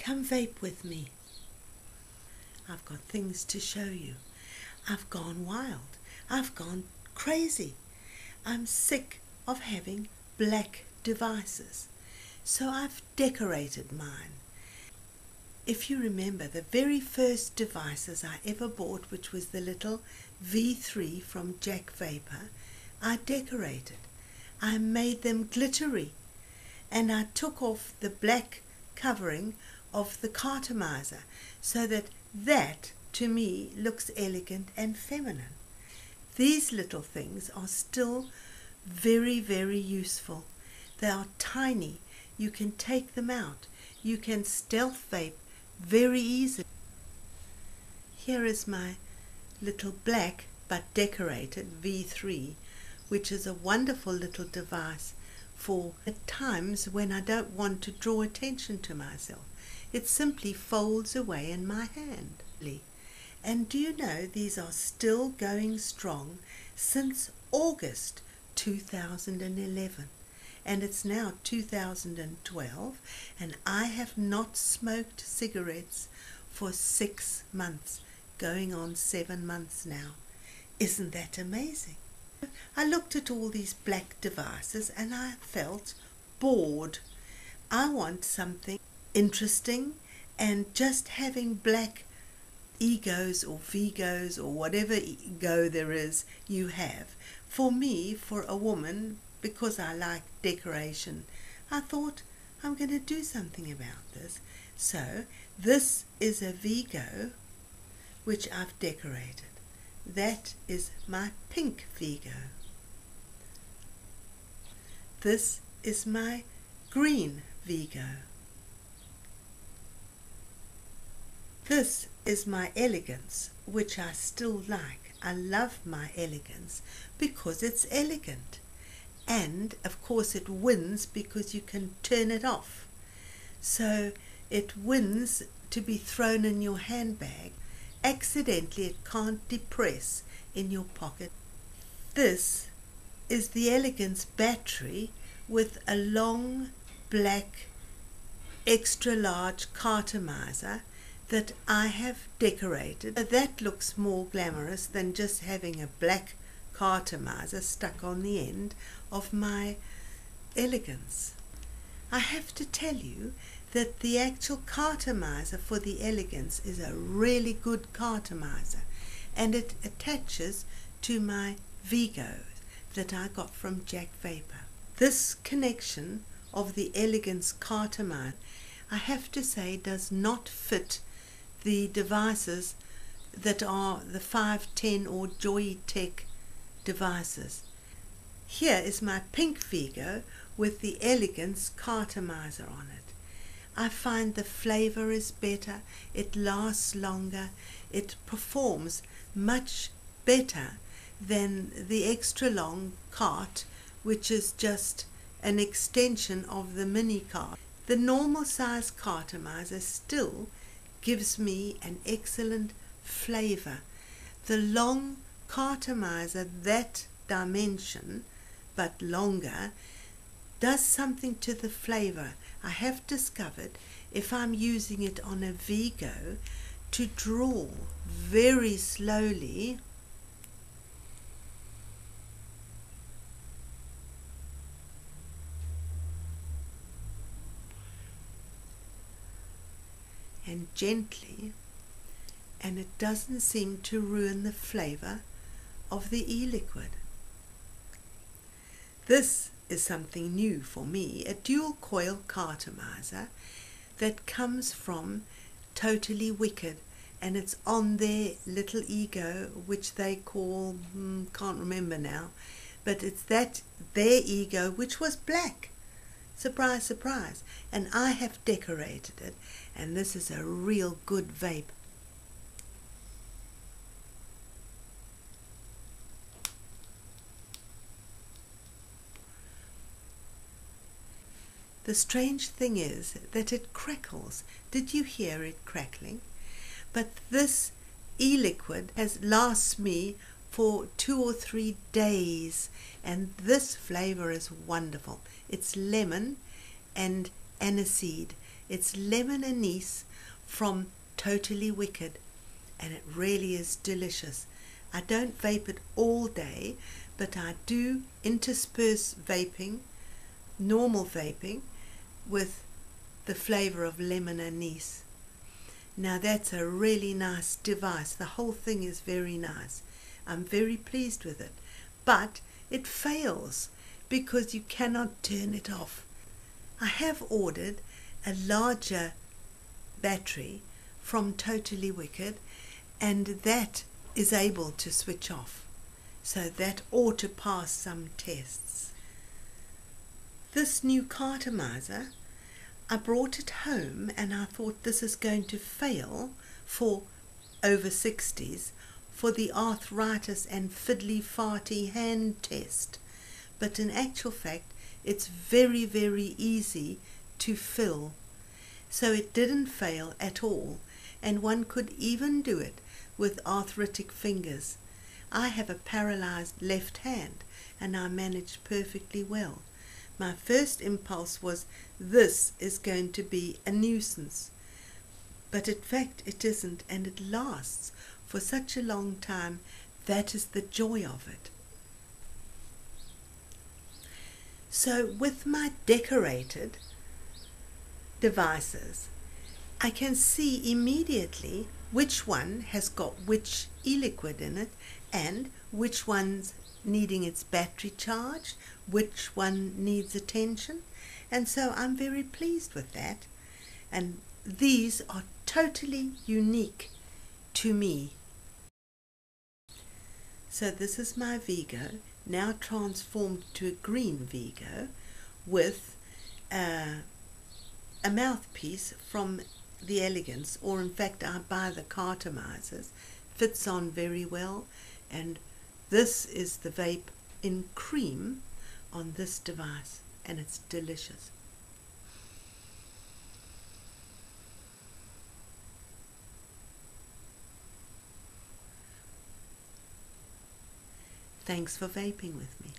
Come vape with me. I've got things to show you. I've gone wild. I've gone crazy. I'm sick of having black devices. So I've decorated mine. If you remember, the very first devices I ever bought, which was the little V3 from JACVapour, I decorated. I made them glittery, and I took off the black covering of the cartomiser so that to me looks elegant and feminine. These little things are still very, very useful. They are tiny. You can take them out. You can stealth vape very easily. Here is my little black but decorated V3, which is a wonderful little device for at times when I don't want to draw attention to myself. It simply folds away in my hand. And do you know, these are still going strong since August 2011. And it's now 2012, and I have not smoked cigarettes for 6 months, going on 7 months now. Isn't that amazing? I looked at all these black devices and I felt bored. I want something interesting, and just having black egos or Vigos or whatever ego there is you have. For me, for a woman, because I like decoration, I thought I'm going to do something about this. So this is a Vigo which I've decorated. That is my pink Vigo. This is my green Vigo. This is my Elegance, which I still like. I love my Elegance because it's elegant. And of course it wins because you can turn it off. So it wins to be thrown in your handbag. Accidentally it can't depress in your pocket. This is the Elegance battery with a long black extra large cartomiser that I have decorated. That looks more glamorous than just having a black cartomiser stuck on the end of my Elegance. I have to tell you that the actual cartomiser for the Elegance is a really good cartomiser, and it attaches to my Vigo that I got from JACVapour. This connection of the Elegance cartomiser, I have to say, does not fit the devices that are the 510 or Joytech devices. Here is my pink Vigo with the Elegance cartomiser on it. I find the flavor is better, it lasts longer, it performs much better than the extra long cart, which is just an extension of the mini cart. The normal size cartomiser still gives me an excellent flavor. The long cartomiser, that dimension but longer, does something to the flavor. I have discovered if I'm using it on a Vigo to draw very slowly, and gently, and it doesn't seem to ruin the flavor of the eliquid. This is something new for me, a dual coil cartomiser that comes from Totally Wicked, and it's on their little ego, which they call, can't remember now, but it's that their ego which was black. Surprise, surprise. And I have decorated it, and this is a real good vape. The strange thing is that it crackles. Did you hear it crackling? But this eliquid lasts me for 2 or 3 days, and this flavor is wonderful. It's lemon and aniseed. It's lemon anise from Totally Wicked, and it really is delicious. I don't vape it all day, but I do intersperse vaping, normal vaping, with the flavor of lemon anise. Now that's a really nice device. The whole thing is very nice. I'm very pleased with it, but it fails because you cannot turn it off. I have ordered a larger battery from Totally Wicked, and that is able to switch off, so that ought to pass some tests. This new cartomiser, I brought it home and I thought this is going to fail for over 60s for the arthritis and fiddly farty hand test, but in actual fact it's very, very easy to fill, so it didn't fail at all, and one could even do it with arthritic fingers. I have a paralyzed left hand and I managed perfectly well. My first impulse was, this is going to be a nuisance, but in fact it isn't, and it lasts for such a long time. That is the joy of it. So with my decorated devices, I can see immediately which one has got which eliquid in it, and which one's needing its battery charged, which one needs attention, and so I'm very pleased with that. And these are totally unique to me. So this is my Vigo, now transformed to a green Vigo, with a mouthpiece from the Elegance, or in fact I buy the cartomisers. Fits on very well, and this is the vape in cream on this device, and it's delicious. Thanks for vaping with me.